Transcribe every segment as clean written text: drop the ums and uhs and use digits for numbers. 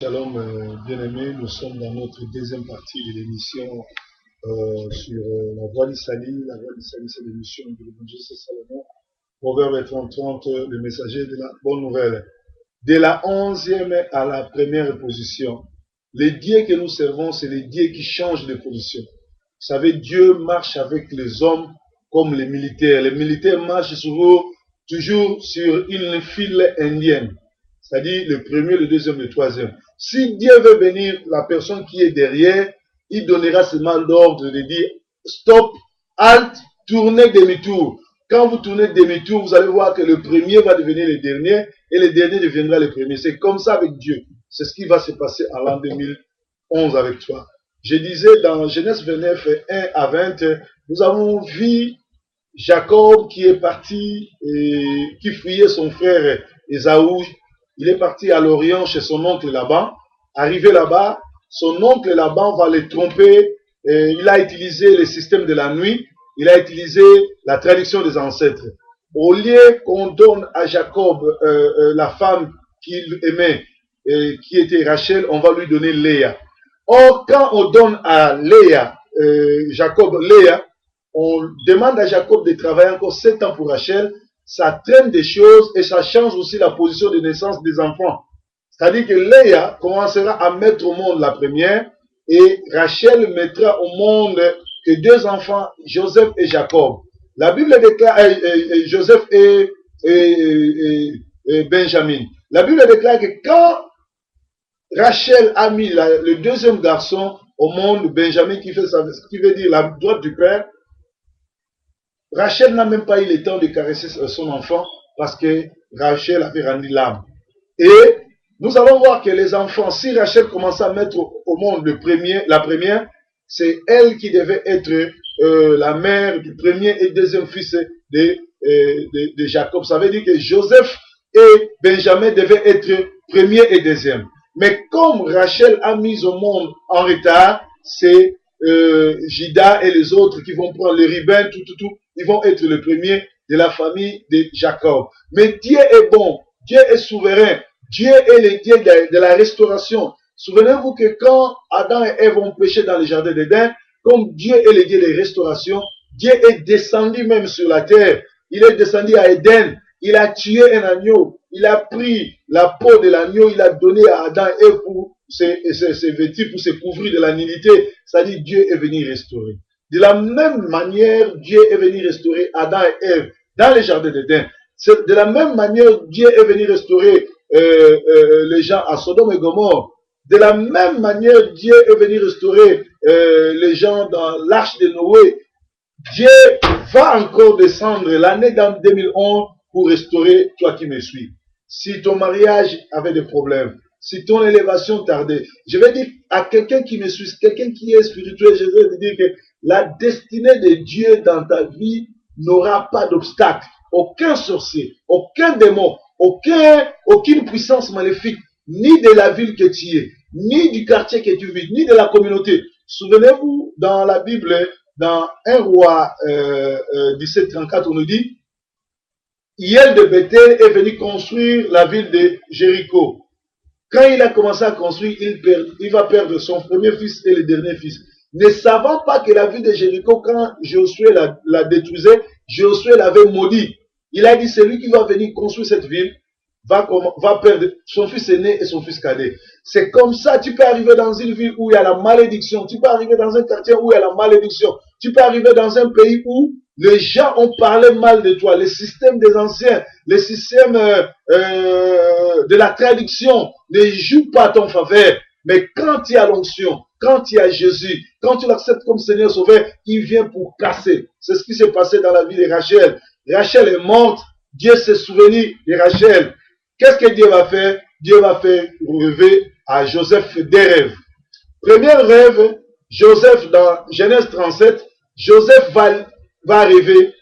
Shalom, bien-aimés, nous sommes dans notre deuxième partie de l'émission sur la voie du salut. La voie du salut, c'est l'émission de l'évangéliste Salomon. Proverbe 30, le messager de la bonne nouvelle. De la 11e à la première position, les dieux que nous servons, c'est les dieux qui changent de position. Vous savez, Dieu marche avec les hommes comme les militaires. Les militaires marchent toujours sur une file indienne. C'est-à-dire le premier, le deuxième, le troisième. Si Dieu veut bénir la personne qui est derrière, il donnera seulement l'ordre de dire stop, halt, tournez demi-tour. Quand vous tournez demi-tour, vous allez voir que le premier va devenir le dernier et le dernier deviendra le premier. C'est comme ça avec Dieu. C'est ce qui va se passer en l'an 2011 avec toi. Je disais dans Genèse 29, 1 à 20, nous avons vu Jacob qui est parti et qui fuyait son frère Ésaü. Il est parti à l'Orient chez son oncle Laban. Arrivé là-bas, son oncle Laban va le tromper. Et il a utilisé le système de la nuit. Il a utilisé la tradition des ancêtres. Au lieu qu'on donne à Jacob la femme qu'il aimait, qui était Rachel, on va lui donner Léa. Or, quand on donne à Léa, Jacob Léa, on demande à Jacob de travailler encore 7 ans pour Rachel. Ça traîne des choses et ça change aussi la position de naissance des enfants. C'est-à-dire que Léa commencera à mettre au monde la première et Rachel mettra au monde que 2 enfants, Joseph et Jacob. La Bible déclare Joseph et Benjamin. La Bible déclare que quand Rachel a mis le deuxième garçon au monde, Benjamin, qui veut dire la droite du père, Rachel n'a même pas eu le temps de caresser son enfant parce que Rachel avait rendu l'âme. Et nous allons voir que les enfants, si Rachel commençait à mettre au monde la première, c'est elle qui devait être la mère du premier et deuxième fils de Jacob. Ça veut dire que Joseph et Benjamin devaient être premier et deuxième. Mais comme Rachel a mis au monde en retard, c'est Juda et les autres qui vont prendre les Rubens, ils vont être le premier de la famille de Jacob. Mais Dieu est bon, Dieu est souverain, Dieu est le Dieu de la restauration. Souvenez-vous que quand Adam et Ève ont péché dans le jardin d'Éden, comme Dieu est le Dieu de restauration, Dieu est descendu même sur la terre. Il est descendu à Éden, il a tué un agneau, il a pris la peau de l'agneau, il a donné à Adam et Ève pour se vêtir, pour se couvrir de la nudité. C'est-à-dire Dieu est venu restaurer. De la même manière, Dieu est venu restaurer Adam et Ève dans le jardin d'Éden. De la même manière, Dieu est venu restaurer les gens à Sodome et Gomorrhe. De la même manière, Dieu est venu restaurer les gens dans l'arche de Noé. Dieu va encore descendre l'année 2011 pour restaurer toi qui me suis. Si ton mariage avait des problèmes, si ton élévation tardait, je vais dire à quelqu'un qui me suit, quelqu'un qui est spirituel, je vais te dire que la destinée de Dieu dans ta vie n'aura pas d'obstacle. Aucun sorcier, aucun démon, aucune puissance maléfique, ni de la ville que tu es, ni du quartier que tu vis, ni de la communauté. Souvenez-vous, dans la Bible, dans 1 roi 17:34, on nous dit, Hiel de Bethel est venu construire la ville de Jéricho. Quand il a commencé à construire, il va perdre son premier fils et le dernier fils. Ne savant pas que la ville de Jéricho, quand Josué la détruisait, Josué l'avait maudit. Il a dit, celui qui va venir construire cette ville va perdre son fils aîné et son fils cadet. C'est comme ça, tu peux arriver dans une ville où il y a la malédiction, tu peux arriver dans un quartier où il y a la malédiction, tu peux arriver dans un pays où les gens ont parlé mal de toi, le système des anciens, le système de la traduction ne joue pas à ton faveur. Mais quand il y a l'onction, quand il y a Jésus, quand tu l'acceptes comme Seigneur Sauveur, il vient pour casser. C'est ce qui s'est passé dans la vie de Rachel. Rachel est morte, Dieu s'est souvenu de Rachel. Qu'est-ce que Dieu va faire? Dieu va faire rêver à Joseph des rêves. Premier rêve, Joseph dans Genèse 37, Joseph va rêver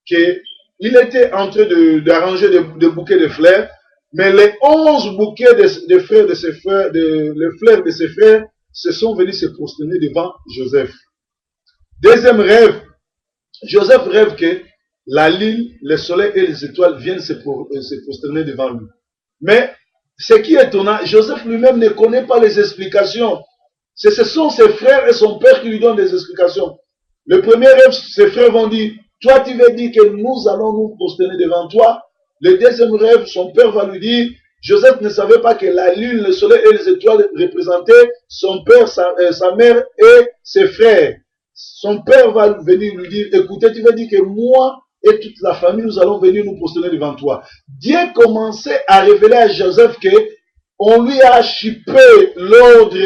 qu'il était en train d'arranger des bouquets de fleurs, mais les 11 bouquets de fleurs de ses frères, les fleurs de ses frères, se sont venus se prosterner devant Joseph. Deuxième rêve, Joseph rêve que la lune, le soleil et les étoiles viennent se prosterner devant lui. Mais Ce qui est étonnant, Joseph lui-même ne connaît pas les explications. Ce sont ses frères et son père qui lui donnent des explications. Le premier rêve, ses frères vont dire, toi tu veux dire que nous allons nous prosterner devant toi. Le deuxième rêve, son père va lui dire, Joseph ne savait pas que la lune, le soleil et les étoiles représentaient son père, sa mère et ses frères. Son père va venir lui dire, écoutez, tu veux dire que moi et toute la famille, nous allons venir nous prosterner devant toi. Dieu commençait à révéler à Joseph que on lui a chippé l'ordre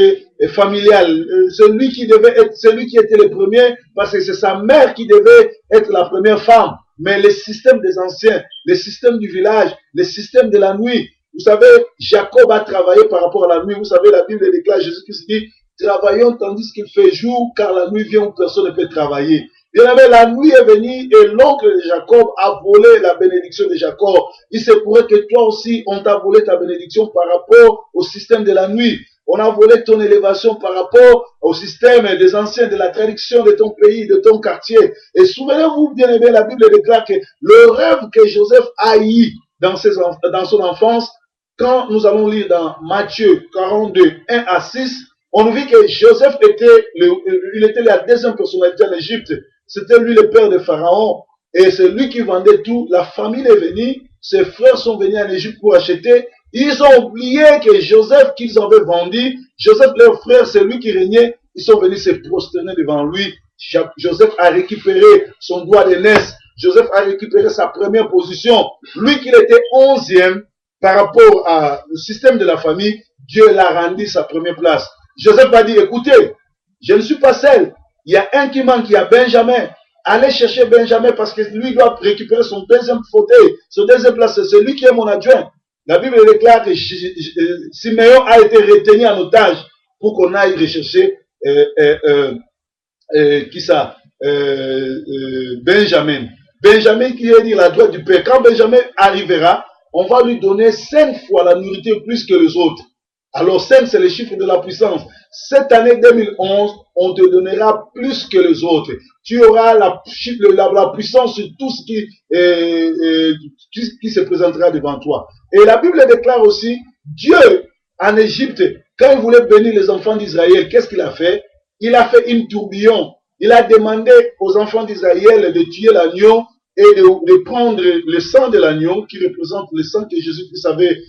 familial. Celui qui devait être, celui qui était le premier, parce que c'est sa mère qui devait être la première femme. Mais le système des anciens, le système du village, le système de la nuit, vous savez, Jacob a travaillé par rapport à la nuit. Vous savez, la Bible déclare, Jésus-Christ dit, travaillons tandis qu'il fait jour, car la nuit vient où personne ne peut travailler. Bien aimé, la nuit est venue et l'oncle de Jacob a volé la bénédiction de Jacob. Il se pourrait que toi aussi, on t'a volé ta bénédiction par rapport au système de la nuit. On a volé ton élévation par rapport au système des anciens, de la tradition de ton pays, de ton quartier. Et souvenez-vous, bien aimé, la Bible déclare que le rêve que Joseph a eu dans son enfance, quand nous allons lire dans Matthieu 42, 1 à 6, on nous dit que Joseph il était la deuxième personnalité en Égypte. C'était lui le père de Pharaon. Et c'est lui qui vendait tout. La famille est venue. Ses frères sont venus en Égypte pour acheter. Ils ont oublié que Joseph qu'ils avaient vendu, Joseph, leur frère, c'est lui qui régnait. Ils sont venus se prosterner devant lui. Joseph a récupéré son droit d'aînesse. Joseph a récupéré sa première position. Lui qui était 11e par rapport au système de la famille, Dieu l'a rendu sa première place. Joseph a dit, écoutez, je ne suis pas seul. Il y a un qui manque, il y a Benjamin. Allez chercher Benjamin parce que lui doit récupérer son deuxième fauteuil, son deuxième place. C'est lui qui est mon adjoint. La Bible déclare que Siméon a été retenu en otage pour qu'on aille rechercher Benjamin. Benjamin qui est dit la droite du Père. Quand Benjamin arrivera, on va lui donner 5 fois la nourriture plus que les autres. Alors 5, c'est le chiffre de la puissance. Cette année 2011, on te donnera plus que les autres. Tu auras la puissance sur tout ce qui se présentera devant toi. Et la Bible déclare aussi, Dieu, en Égypte, quand il voulait bénir les enfants d'Israël, qu'est-ce qu'il a fait? Il a fait une tourbillon. Il a demandé aux enfants d'Israël de tuer l'agneau et de prendre le sang de l'agneau qui représente le sang que Jésus-Christ avait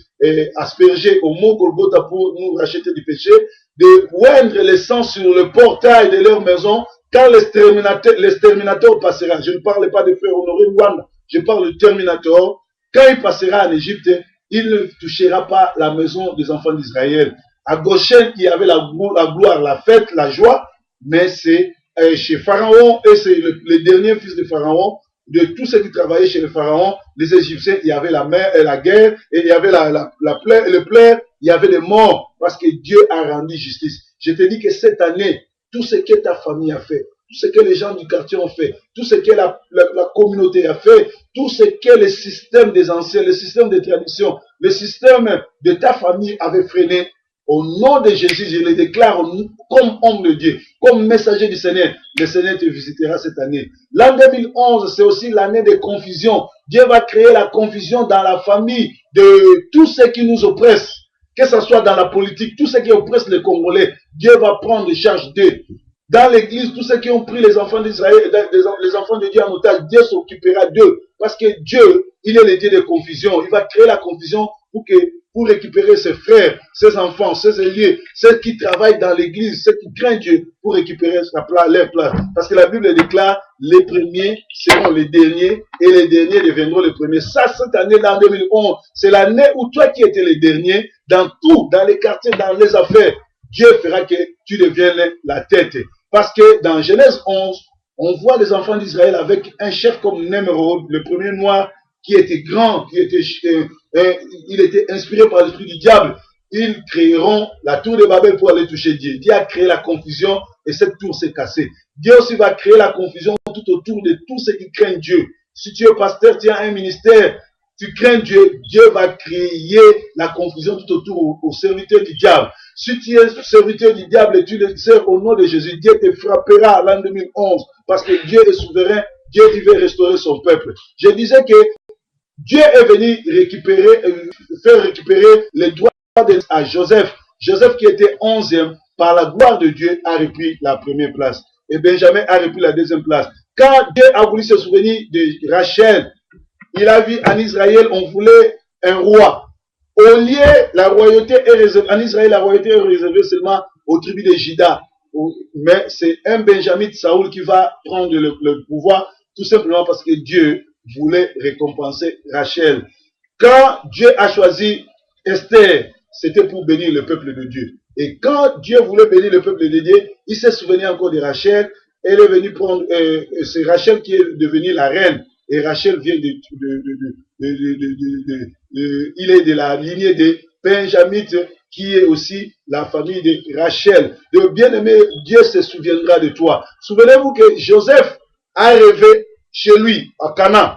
aspergé au mont Golgotha pour nous racheter du péché, de oindre le sang sur le portail de leur maison quand l'exterminateur passera. Je ne parle pas de frère Honoré Rwanda, je parle du terminateur. Quand il passera en Égypte, il ne touchera pas la maison des enfants d'Israël. À Goshen, il y avait la gloire, la fête, la joie, mais c'est chez Pharaon, et c'est le dernier fils de Pharaon, de tous ceux qui travaillaient chez le Pharaon, les Égyptiens, il y avait la guerre, et il y avait le plaie, il y avait les morts, parce que Dieu a rendu justice. Je te dis que cette année, tout ce que ta famille a fait, tout ce que les gens du quartier ont fait, tout ce que la communauté a fait, tout ce que le système des anciens, le système des traditions, le système de ta famille avait freiné, au nom de Jésus, je le déclare comme homme de Dieu, comme messager du Seigneur. Le Seigneur te visitera cette année. L'an 2011, c'est aussi l'année de confusion. Dieu va créer la confusion dans la famille de tous ceux qui nous oppressent. Que ce soit dans la politique, tous ceux qui oppressent les Congolais, Dieu va prendre charge d'eux. Dans l'église, tous ceux qui ont pris les enfants d'Israël, les enfants de Dieu en otage, Dieu s'occupera d'eux. Parce que Dieu, il est le Dieu de confusion. Il va créer la confusion pour récupérer ses frères, ses enfants, ses alliés, ceux qui travaillent dans l'église, ceux qui craignent Dieu pour récupérer leur place. Parce que la Bible déclare, les premiers seront les derniers et les derniers deviendront les premiers. Ça, cette année-là, en 2011, c'est l'année où toi qui étais le dernier, dans tout, dans les quartiers, dans les affaires, Dieu fera que tu deviennes la tête. Parce que dans Genèse 11, on voit les enfants d'Israël avec un chef comme Nemrod, le premier noir, qui était grand, il était inspiré par l'esprit du diable. Ils créeront la tour de Babel pour aller toucher Dieu. Dieu a créé la confusion et cette tour s'est cassée. Dieu aussi va créer la confusion tout autour de tous ceux qui craignent Dieu. Si tu es pasteur, tu as un ministère, tu crains Dieu, Dieu va créer la confusion tout autour aux serviteurs du diable. Si tu es serviteur du diable et tu le sers au nom de Jésus, Dieu te frappera l'an 2011 parce que Dieu est souverain, Dieu il veut restaurer son peuple. Je disais que Dieu est venu faire récupérer les droits à Joseph. Joseph qui était 11e, par la gloire de Dieu, a repris la première place. Et Benjamin a repris la deuxième place. Quand Dieu a voulu se souvenir de Rachel, il a vu en Israël, on voulait un roi. Au lieu, la royauté est réservée, en Israël, la royauté est réservée seulement aux tribus de Juda. Mais c'est un Benjamin de Saoul qui va prendre le pouvoir, tout simplement parce que Dieu voulait récompenser Rachel. Quand Dieu a choisi Esther, c'était pour bénir le peuple de Dieu. Et quand Dieu voulait bénir le peuple de Dieu, il s'est souvenu encore de Rachel. Elle est venue prendre, c'est Rachel qui est devenue la reine. Et Rachel vient il est de la lignée de Benjamin, qui est aussi la famille de Rachel. Le bien-aimé, Dieu se souviendra de toi. Souvenez-vous que Joseph a rêvé chez lui, à Canaan.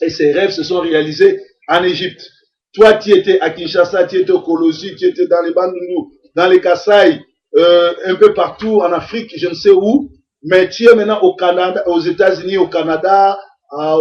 Et ses rêves se sont réalisés en Égypte. Toi, tu étais à Kinshasa, tu étais au Kolosi, tu étais dans les Bandundu, dans les Kasaï, un peu partout en Afrique, je ne sais où. Mais tu es maintenant au Canada, aux États-Unis, au Canada, à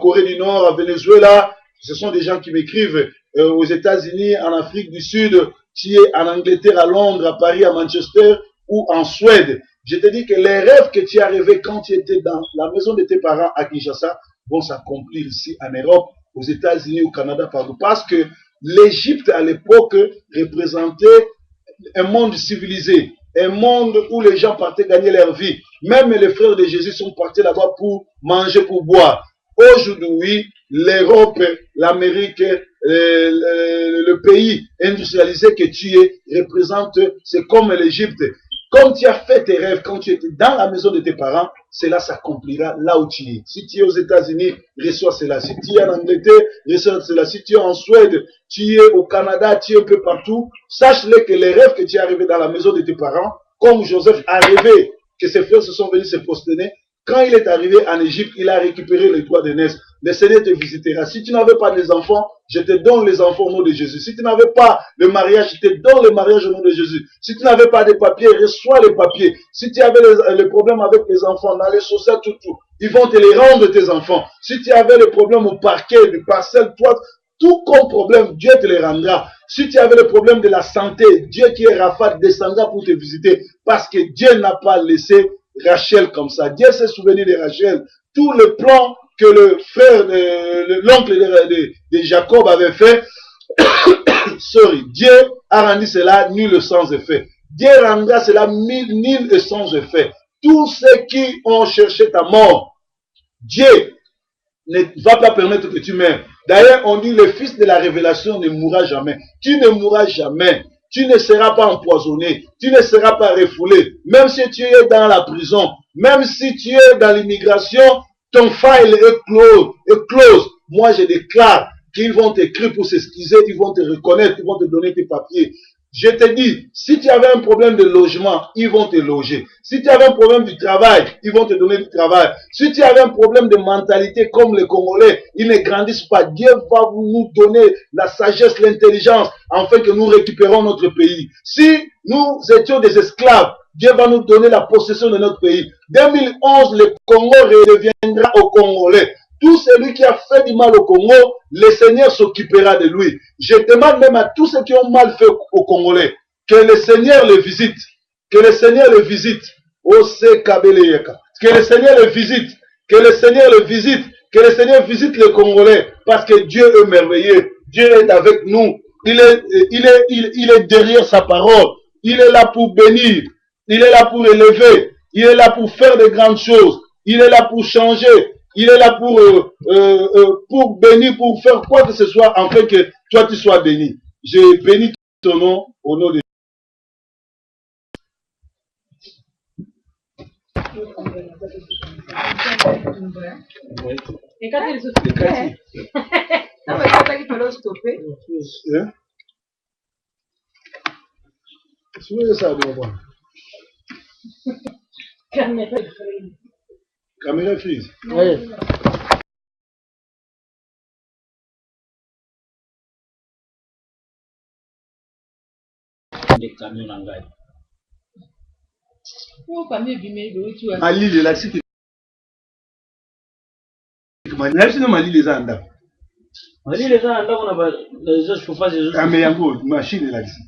Corée du Nord, à Venezuela. Ce sont des gens qui m'écrivent. Aux États-Unis, en Afrique du Sud, tu es en Angleterre, à Londres, à Paris, à Manchester ou en Suède. Je te dis que les rêves que tu as rêvés quand tu étais dans la maison de tes parents à Kinshasa vont s'accomplir ici en Europe, aux États-Unis, au Canada, partout. Parce que l'Égypte, à l'époque, représentait un monde civilisé, un monde où les gens partaient gagner leur vie. Même les frères de Jésus sont partis là-bas pour manger, pour boire. Aujourd'hui, l'Europe, l'Amérique, le pays industrialisé que tu es représente, c'est comme l'Égypte. Comme tu as fait tes rêves quand tu étais dans la maison de tes parents, cela s'accomplira là où tu es. Si tu es aux États-Unis, reçois cela. Si tu es en Angleterre, reçois cela. Si tu es en Suède, tu es au Canada, tu es un peu partout, sache-le que les rêves que tu as rêvés dans la maison de tes parents, comme Joseph a rêvé que ses frères se sont venus se prosterner, quand il est arrivé en Égypte, il a récupéré les droits de naissance. Le Seigneur te visitera. Si tu n'avais pas des enfants, je te donne les enfants au nom de Jésus. Si tu n'avais pas le mariage, je te donne le mariage au nom de Jésus. Si tu n'avais pas de papiers, reçois les papiers. Si tu avais le problème avec les enfants, dans les sociétés, tout, ils vont te les rendre tes enfants. Si tu avais le problème au parquet, du parcelle, toi, tout comme problème, Dieu te les rendra. Si tu avais le problème de la santé, Dieu qui est Rapha descendra pour te visiter. Parce que Dieu n'a pas laissé Rachel comme ça. Dieu s'est souvenu de Rachel. Tout le plan que le frère, l'oncle de Jacob avait fait, Dieu a rendu cela nul et sans effet. Dieu rendra cela nul et sans effet. Tous ceux qui ont cherché ta mort, Dieu ne va pas permettre que tu meurs. D'ailleurs, on dit le fils de la révélation ne mourra jamais. Tu ne mourras jamais. Tu ne seras pas empoisonné. Tu ne seras pas refoulé. Même si tu es dans la prison, même si tu es dans l'immigration, ton file est close. Moi, je déclare qu'ils vont t'écrire pour s'excuser, ils vont te reconnaître, ils vont te donner tes papiers. Je te dis, si tu avais un problème de logement, ils vont te loger. Si tu avais un problème du travail, ils vont te donner du travail. Si tu avais un problème de mentalité comme les Congolais, ils ne grandissent pas. Dieu va nous donner la sagesse, l'intelligence, afin que nous récupérons notre pays. Si nous étions des esclaves, Dieu va nous donner la possession de notre pays. 2011, le Congo reviendra aux Congolais. Tout celui qui a fait du mal au Congo, le Seigneur s'occupera de lui. Je demande même à tous ceux qui ont mal fait au Congolais, que le Seigneur les visite. Que le Seigneur les visite. Que le Seigneur les visite. Que le Seigneur les visite. Que le Seigneur visite les Congolais. Parce que Dieu est merveilleux. Dieu est avec nous. Il est derrière sa parole. Il est là pour bénir. Il est là pour élever. Il est là pour faire de grandes choses. Il est là pour changer. Il est là pour bénir, pour faire quoi que ce soit, afin que toi tu sois béni. Je bénis ton nom au nom de Caméra freeze. Oui. Mali de la cité. Mali les anda. Wali les gens là on a les chauffage Ah mais yango machine là ici.